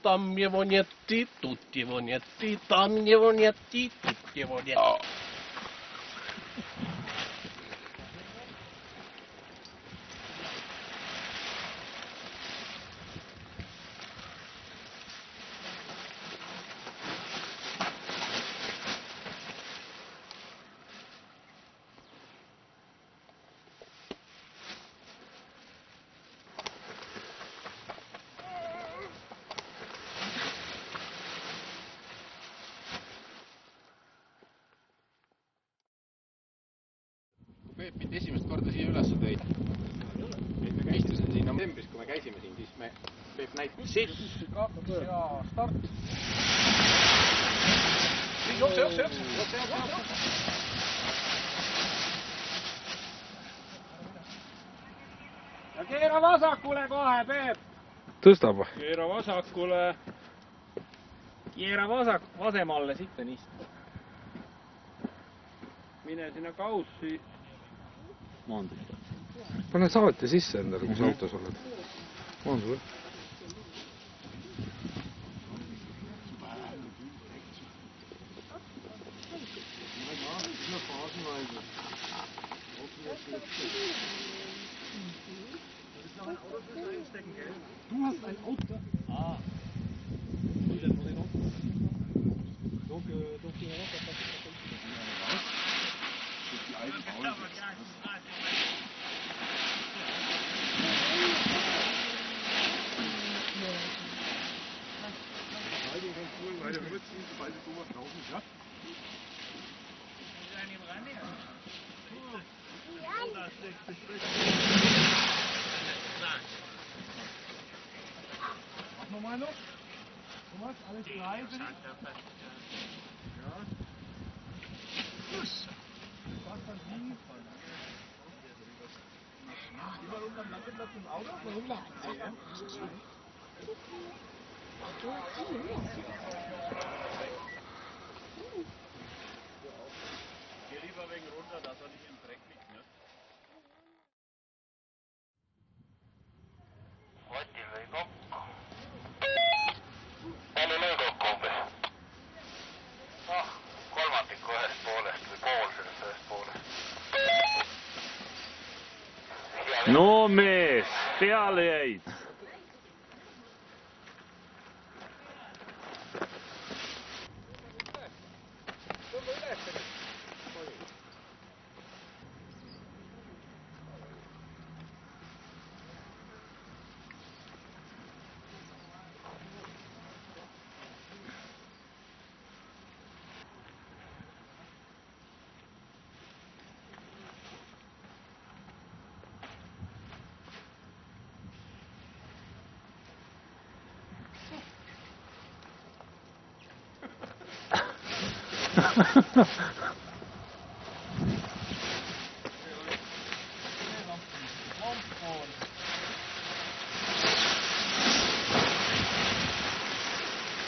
Там его нет, и тут его нет, и там его нет, и тут его нет. Peep mind esimest korda siia üles tõid. Me istusin siin novembris, kui me käisime siin, siis Peep näitas sitt. 2 ja start. Jookse. Ja keera vasakule kohe, Peep. Tõstab või? Keera vasakule. Keera vasemalle sitten istu. Mine sinna kaussi. Maanduda. Pane saatja sisse endale, kui sa autos oled. Maanduda. Du hast ein Auto. Ah. Donc, tu rentres à Weil der Rücken, sobald du sowas laufen, ja? Mach nochmal noch. Thomas, alles leise. Ja. Was dann liegen? Immer unter dem Landeplatz im Auto? Geh lieber wegen runter, dass er nicht im Dreck liegt, ne? Matti lõi kokku. Palju lõi kokku umbes? Noh, kolmandiku ühest poolest või pool sellest ühest poolest. No mees, peale jäid.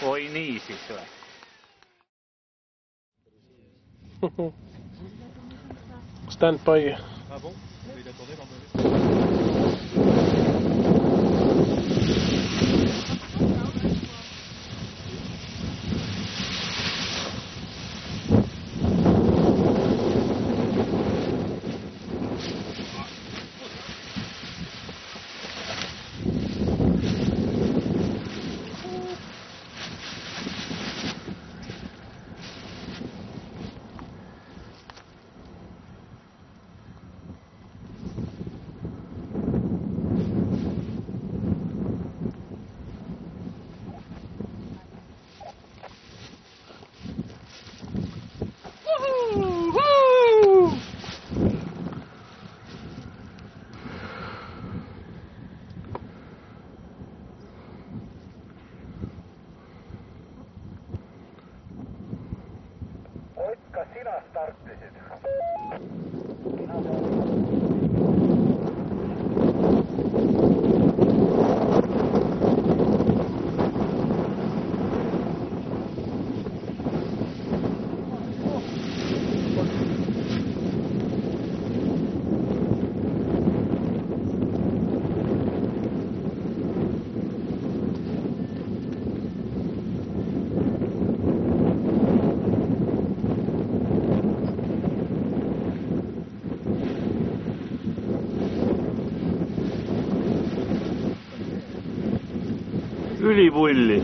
Oi nii siis või? Stand by. Ah bon? Il attendait l'emballage. Ott, kas sina startisid? ülipulli.